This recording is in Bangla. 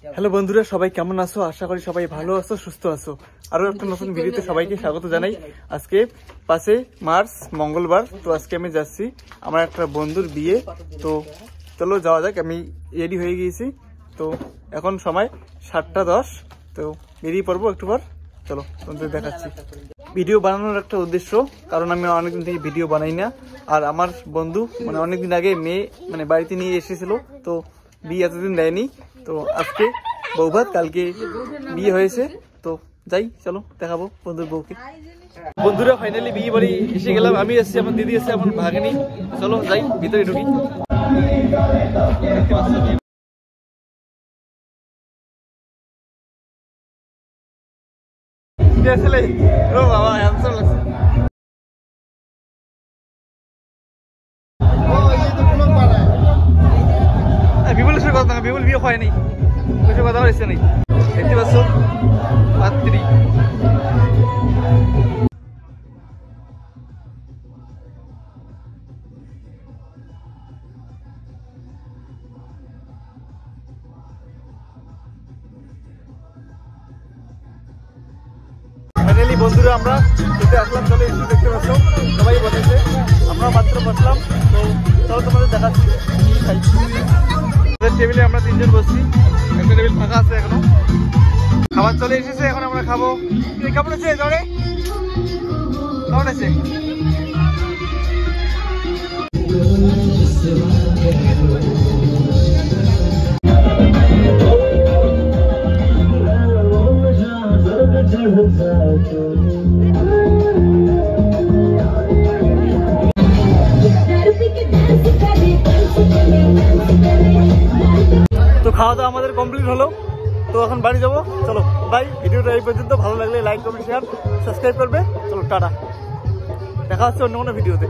হ্যালো বন্ধুরা, সবাই কেমন আছো? আশা করি সবাই ভালো আছো, সুস্থ আছো। আরো একটা নতুন ভিডিওতে সবাইকে স্বাগত জানাই। আজকে 5 মার্চ মঙ্গলবার। তো আজকে আমি যাচ্ছি আমার একটা বন্ধুর বিয়ে। তো চলো যাওয়া যাক। আমি রেডি হয়ে গিয়েছি। তো এখন সময় 7:10। তো বেরিয়ে পড়বো একটু পর। চলো তোমাদের দেখাচ্ছি। ভিডিও বানানোর একটা উদ্দেশ্য, কারণ আমি অনেকদিন থেকে ভিডিও বানাই না। আর আমার বন্ধু অনেকদিন আগে মেয়ে বাড়িতে নিয়ে এসেছিল, তো বিয়ে এতদিন দেয়নি। তো আজকে বৌভাত, কালকে বিয়ে হয়েছে। তো যাই, চলো দেখাবো বন্ধুর বউকে। বন্ধুরা ফাইনালি বিয়ে বাড়ি এসে গেলাম। আমি এসেছি, আমার দিদি এসেছে, আমার ভাগিনী। চলো যাই, ভিতরে ঢুকি। আসলে ও বাবা হ্যান্ডসাম লাগছে। বিপুলের সাথে কথা না, বিপুল বিয়ে হয় নাই, ওই সব কথা হয়েছে নাই। দেখতে পাচ্ছ পাত্রী। ফাইনালি বন্ধুরা আমরা খেতে আসলাম। চলে এসে দেখতে পাচ্ছ সবাই বসেছে, আমরা মাত্র বসলাম। তো চলো তোমাদের দেখাচ্ছি টেবিলে আমরা 3 জন বসছি, একটা টেবিল ফাঁকা আছে এখনো। খাবার চলে এসেছে, এখন আমরা খাবো। কেমন আছে ধরে, কেমন আছে? তো খাওয়া দাওয়া আমাদের কমপ্লিট হলো। তো এখন বাড়ি যাবো। চলো বাই। ভিডিওটা এই পর্যন্ত। ভালো লাগলে লাইক, কমেন্ট, শেয়ার, সাবস্ক্রাইব করবে। চলো টাটা, দেখা হচ্ছে অন্য কোনো ভিডিওতে।